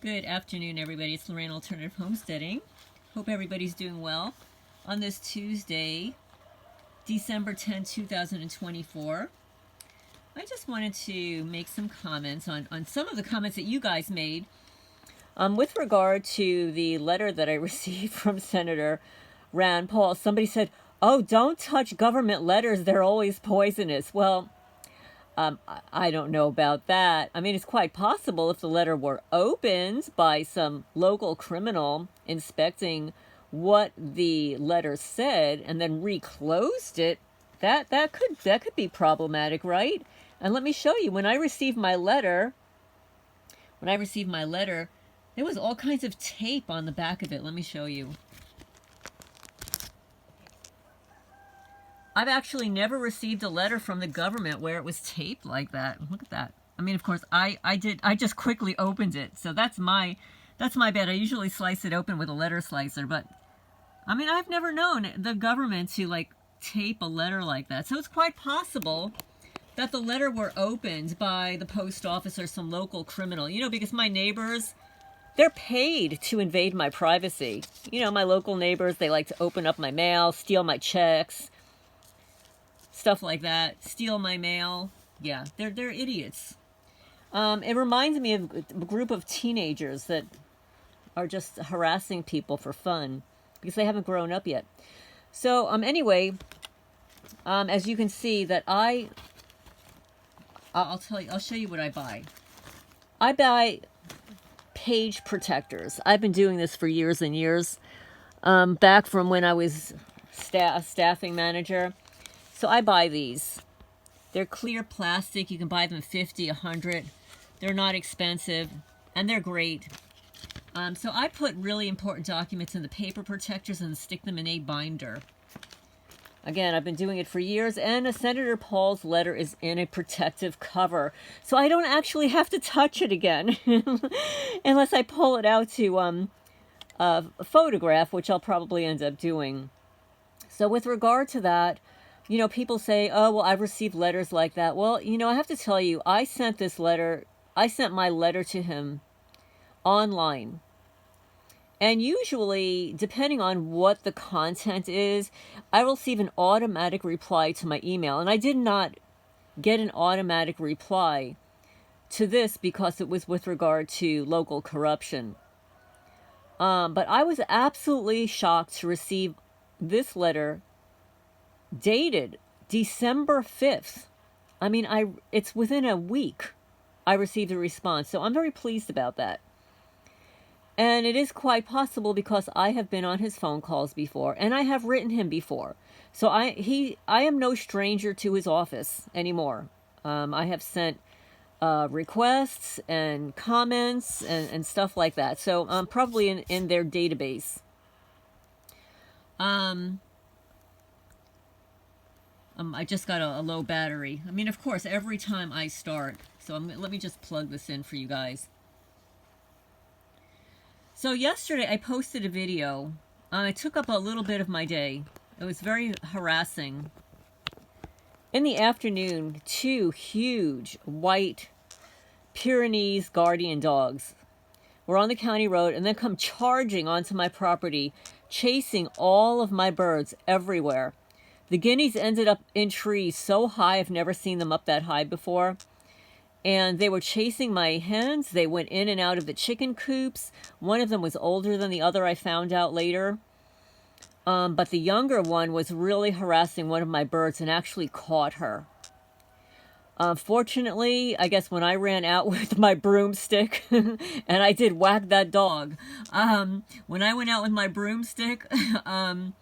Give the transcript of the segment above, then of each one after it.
Good afternoon, everybody. It's Lorraine Alternative Homesteading. Hope everybody's doing well on this Tuesday, December 10, 2024. I just wanted to make some comments on some of the comments that you guys made with regard to the letter that I received from Senator Rand Paul. Somebody said, "Oh, don't touch government letters. They're always poisonous." Well, I don't know about that. I mean, it's quite possible if the letter were opened by some local criminal inspecting what the letter said and then reclosed it, that could be problematic, right? And let me show you. When I received my letter, there was all kinds of tape on the back of it. Let me show you. I've actually never received a letter from the government where it was taped like that. Look at that. I mean, of course, I just quickly opened it. So that's my bad. I usually slice it open with a letter slicer, but I mean, I've never known the government to like tape a letter like that. So it's quite possible that the letter were opened by the post office or some local criminal, because my neighbors, they're paid to invade my privacy. My local neighbors, they like to open up my mail, steal my checks, stuff like that, steal my mail. Yeah, they're idiots. It reminds me of a group of teenagers that are just harassing people for fun because they haven't grown up yet. So anyway, as you can see that I'll show you what I buy. I buy page protectors. I've been doing this for years and years, back from when I was staffing manager. So I buy these. They're clear plastic. You can buy them at 50, 100. They're not expensive, and they're great. So I put really important documents in the paper protectors and stick them in a binder. Again, I've been doing it for years, and Senator Paul's letter is in a protective cover. So I don't actually have to touch it again, unless I pull it out to photograph, which I'll probably end up doing. So with regard to that, people say, "Oh, well, I've received letters like that." Well, I have to tell you, I sent my letter to him online. And usually, depending on what the content is, I will receive an automatic reply to my email. And I did not get an automatic reply to this because it was with regard to local corruption. But I was absolutely shocked to receive this letter dated December 5th. I mean, it's within a week I received a response. So I'm very pleased about that. And it is quite possible because I have been on his phone calls before and I have written him before. So I am no stranger to his office anymore. I have sent requests and comments and stuff like that. So I'm probably in their database. I just got a low battery. I mean, of course, every time I start. So let me just plug this in for you guys. So yesterday I posted a video. It took up a little bit of my day. It was very harassing. In the afternoon, 2 huge white Pyrenees guardian dogs were on the county road and then come charging onto my property, chasing all of my birds everywhere. The guineas ended up in trees so high, I've never seen them up that high before. And they were chasing my hens. They went in and out of the chicken coops. One of them was older than the other, I found out later. But the younger one was really harassing one of my birds and actually caught her. Fortunately, I guess when I ran out with my broomstick, and I did whack that dog, when I went out with my broomstick, the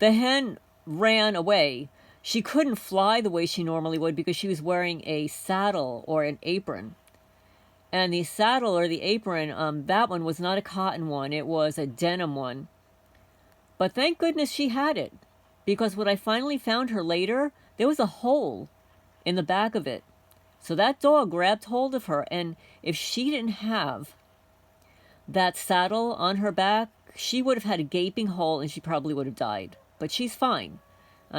hen ran away. She couldn't fly the way she normally would because she was wearing a saddle or an apron. And the saddle or the apron, that one was not a cotton one. It was a denim one. But thank goodness she had it, because when I finally found her later, there was a hole in the back of it. So that dog grabbed hold of her, and if she didn't have that saddle on her back, she would have had a gaping hole and she probably would have died. But she's fine.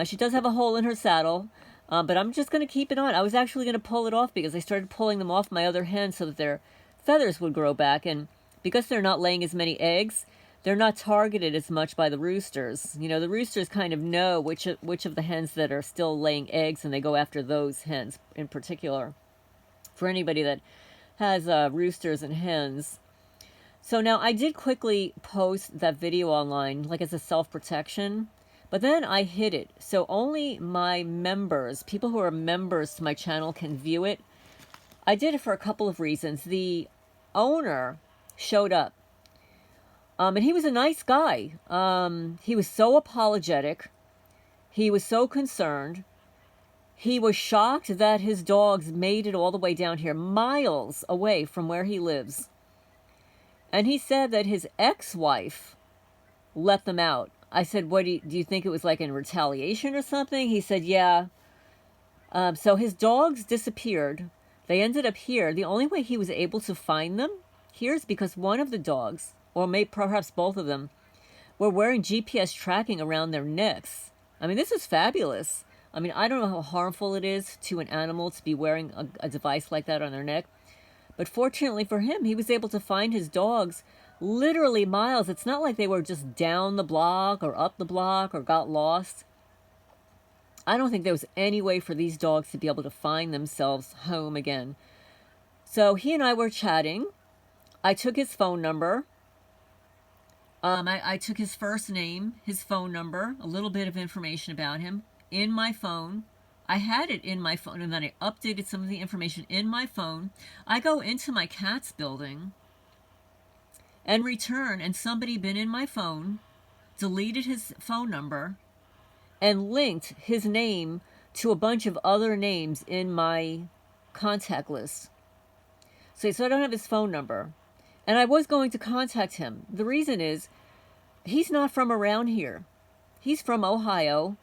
She does have a hole in her saddle, but I'm just going to keep it on. I was actually going to pull it off because I started pulling them off my other hens so that their feathers would grow back. And because they're not laying as many eggs, they're not targeted as much by the roosters. You know, the roosters kind of know which of the hens that are still laying eggs, and they go after those hens in particular. For anybody that has roosters and hens. So now I did quickly post that video online, like as a self-protection, but then I hid it. So only my members, people who are members to my channel, can view it. I did it for a couple of reasons. The owner showed up, and he was a nice guy. He was so apologetic. He was so concerned. He was shocked that his dogs made it all the way down here, miles away from where he lives. And he said that his ex-wife let them out. I said, what do you think it was like in retaliation or something? He said, yeah. So his dogs disappeared. They ended up here. The only way he was able to find them here is because one of the dogs, or maybe perhaps both of them, were wearing GPS tracking around their necks. I mean, this is fabulous. I mean, I don't know how harmful it is to an animal to be wearing a device like that on their neck. But fortunately for him, he was able to find his dogs literally miles. It's not like they were just down the block or up the block or got lost. I don't think there was any way for these dogs to be able to find themselves home again. So he and I were chatting. I took his phone number. I took his first name, his phone number, a little bit of information about him in my phone. I had it in my phone, and then I updated some of the information in my phone. I go into my cat's building and return, and somebody been in my phone, deleted his phone number, and linked his name to a bunch of other names in my contact list. So I don't have his phone number. And I was going to contact him. The reason is, he's not from around here. He's from Ohio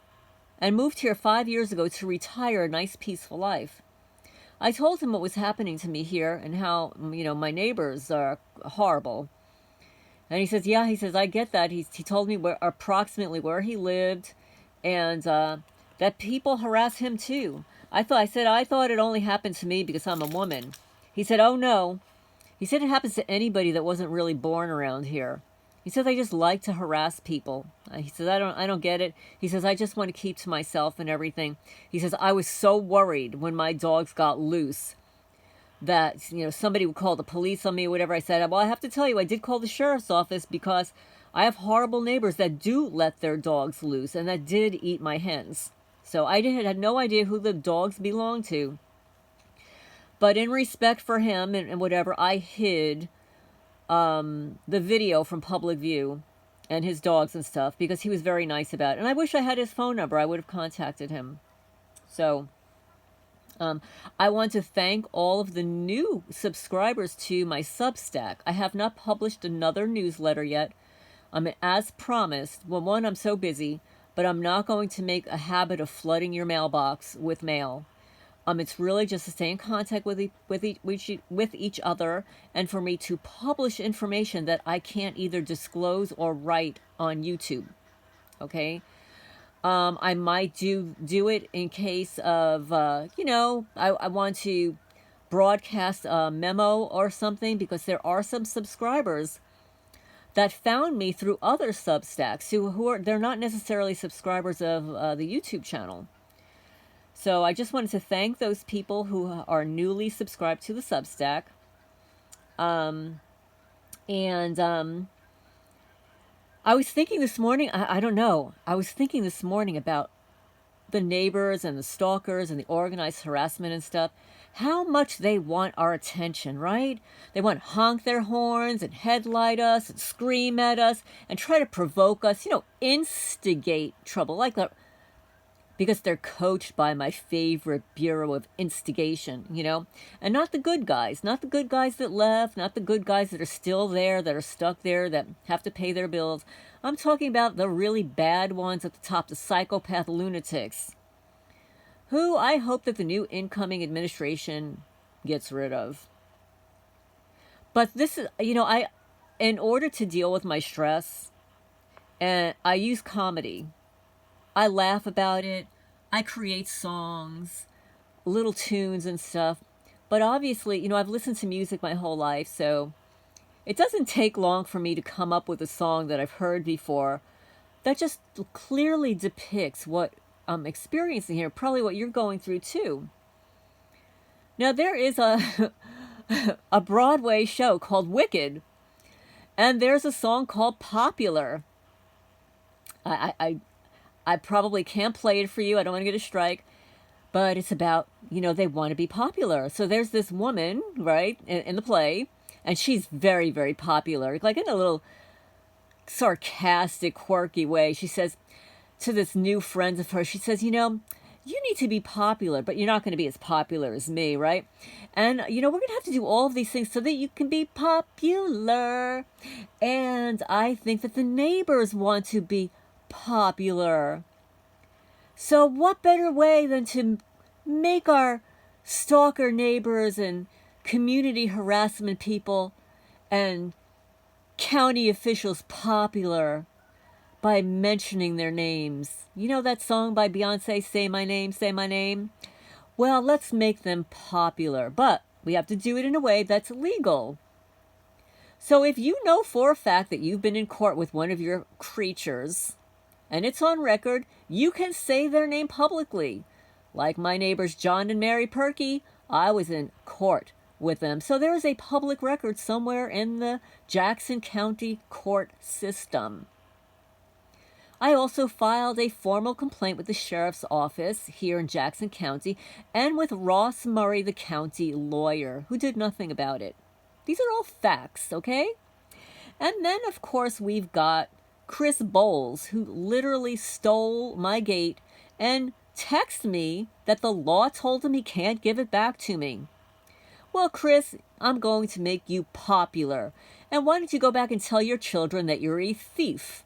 and moved here 5 years ago to retire a nice, peaceful life. I told him what was happening to me here and how, you know, my neighbors are horrible. And he says, yeah, he says, I get that. He told me approximately where he lived, and that people harass him too. I thought it only happened to me because I'm a woman. He said, oh no. He said it happens to anybody that wasn't really born around here. He said they just like to harass people. He says, I don't get it. He says, I just want to keep to myself and everything. He says, I was so worried when my dogs got loose that, you know, somebody would call the police on me or whatever. I said, well, I have to tell you, I did call the sheriff's office because I have horrible neighbors that do let their dogs loose and that did eat my hens. So I had no idea who the dogs belonged to. But in respect for him and whatever, I hid the video from public view and his dogs and stuff because he was very nice about it. And I wish I had his phone number. I would have contacted him. So I want to thank all of the new subscribers to my Substack. I have not published another newsletter yet. As promised, well, one, I'm so busy, but I'm not going to make a habit of flooding your mailbox with mail. It's really just to stay in contact with each other, and for me to publish information that I can't either disclose or write on YouTube. Okay, I might do it in case of you know, I want to broadcast a memo or something, because there are some subscribers that found me through other Substacks they're not necessarily subscribers of the YouTube channel. So I just wanted to thank those people who are newly subscribed to the Substack. I was thinking this morning, I don't know, I was thinking this morning about the neighbors and the stalkers and the organized harassment and stuff. How much they want our attention, right? They want to honk their horns and headlight us and scream at us and try to provoke us, you know, instigate trouble. Like because they're coached by my favorite Bureau of Instigation, you know? And not the good guys. Not the good guys that left. Not the good guys that are still there, that are stuck there, that have to pay their bills. I'm talking about the really bad ones at the top, the psychopath lunatics, who I hope that the new incoming administration gets rid of. But this is, you know, in order to deal with my stress, and I use comedy. I laugh about it. I create songs, little tunes and stuff. But obviously, you know, I've listened to music my whole life, so it doesn't take long for me to come up with a song that I've heard before that just clearly depicts what I'm experiencing here, probably what you're going through too. Now, there is a a Broadway show called Wicked, and there's a song called Popular. I probably can't play it for you. I don't want to get a strike, but it's about, they want to be popular. So there's this woman, right, in the play, and she's very, very popular, like in a little sarcastic, quirky way. She says to this new friend of hers, she says, you need to be popular, but you're not going to be as popular as me, right? And, we're going to have to do all of these things so that you can be popular. And I think that the neighbors want to be popular. So what better way than to make our stalker neighbors and community harassment people and county officials popular by mentioning their names? You know that song by Beyonce, Say My Name, Say My Name? Well, let's make them popular, but we have to do it in a way that's legal. So if you know for a fact that you've been in court with one of your creatures, and it's on record, you can say their name publicly. Like my neighbors John and Mary Perky, I was in court with them. So there is a public record somewhere in the Jackson County court system. I also filed a formal complaint with the sheriff's office here in Jackson County and with Ross Murray, the county lawyer, who did nothing about it. These are all facts, okay? And then, of course, we've got Chris Bowles, who literally stole my gate and texted me that the law told him he can't give it back to me. Well, Chris, I'm going to make you popular. And why don't you go back and tell your children that you're a thief?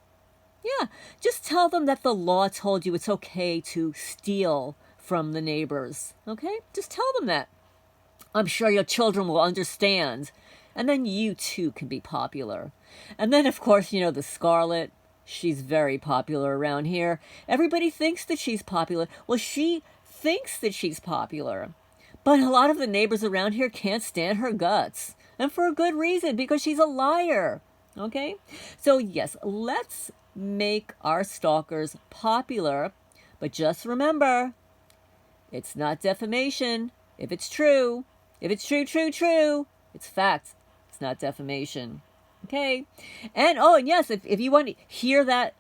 Yeah, just tell them that the law told you it's okay to steal from the neighbors. Okay? Just tell them that. I'm sure your children will understand. And then you too can be popular. And then, of course, the Scarlet. She's very popular around here. Everybody thinks that she's popular. Well, she thinks that she's popular. But a lot of the neighbors around here can't stand her guts. And for a good reason, because she's a liar. Okay? So, yes, let's make our stalkers popular. But just remember, it's not defamation. If it's true, true, it's fact. It's not defamation. Okay? And yes, if you want to hear that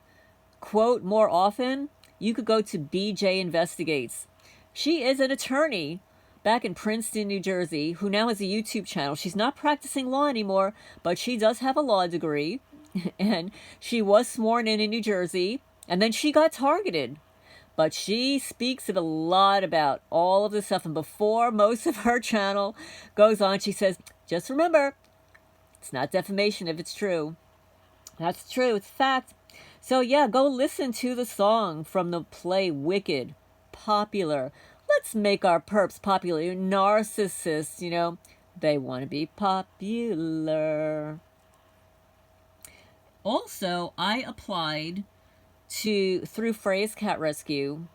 quote more often, you could go to BJ Investigates. She is an attorney back in Princeton, New Jersey, who now has a YouTube channel. She's not practicing law anymore, but she does have a law degree, and she was sworn in New Jersey, and then she got targeted. But she speaks a lot about all of this stuff, and before most of her channel goes on, she says, just remember, it's not defamation if it's true. That's true, it's fact. So yeah, go listen to the song from the play Wicked, Popular. Let's make our perps popular. Narcissists, they want to be popular. Also, I applied through Freya's Cat Rescue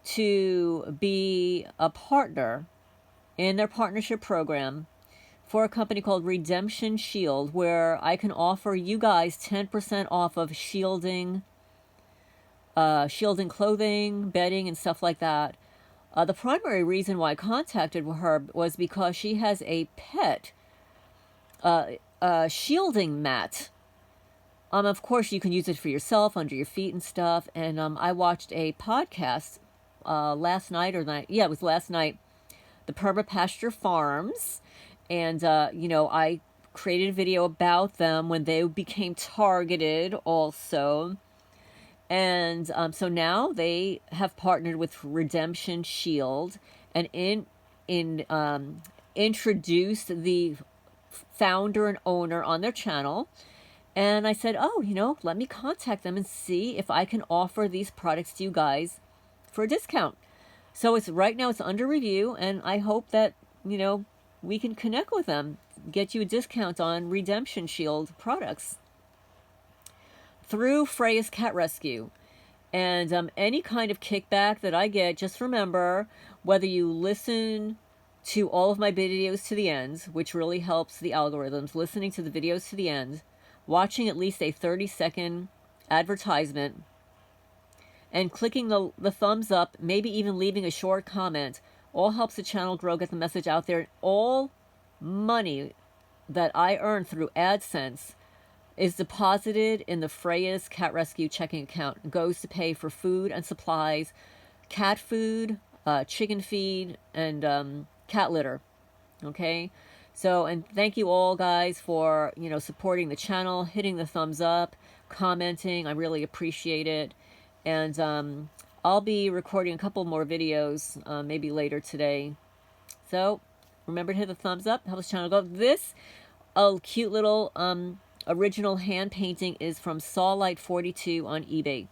to be a partner in their partnership program for a company called Redemption Shield, where I can offer you guys 10% off of shielding clothing, bedding, and stuff like that. The primary reason why I contacted her was because she has a pet shielding mat. Of course, you can use it for yourself, under your feet and stuff. And I watched a podcast last night, it was last night, the Permapasture Farms. And, I created a video about them when they became targeted also. And so now they have partnered with Redemption Shield and introduced the founder and owner on their channel. And I said, let me contact them and see if I can offer these products to you guys for a discount. So right now it's under review, and I hope that, we can connect with them, get you a discount on Redemption Shield products through Freya's Cat Rescue. And any kind of kickback that I get, just remember, whether you listen to all of my videos to the end, which really helps the algorithms, listening to the videos to the end, watching at least a 30-second advertisement, and clicking the thumbs up, maybe even leaving a short comment, all helps the channel grow, get the message out there. All money that I earn through AdSense is deposited in the Freya's Cat Rescue checking account. It goes to pay for food and supplies, cat food, chicken feed, and cat litter. Okay? So, and thank you all, guys, for, you know, supporting the channel, hitting the thumbs up, commenting. I really appreciate it. And I'll be recording a couple more videos, maybe later today. So, remember to hit the thumbs up, help this channel go. This cute little original hand painting is from Sawlight42 on eBay.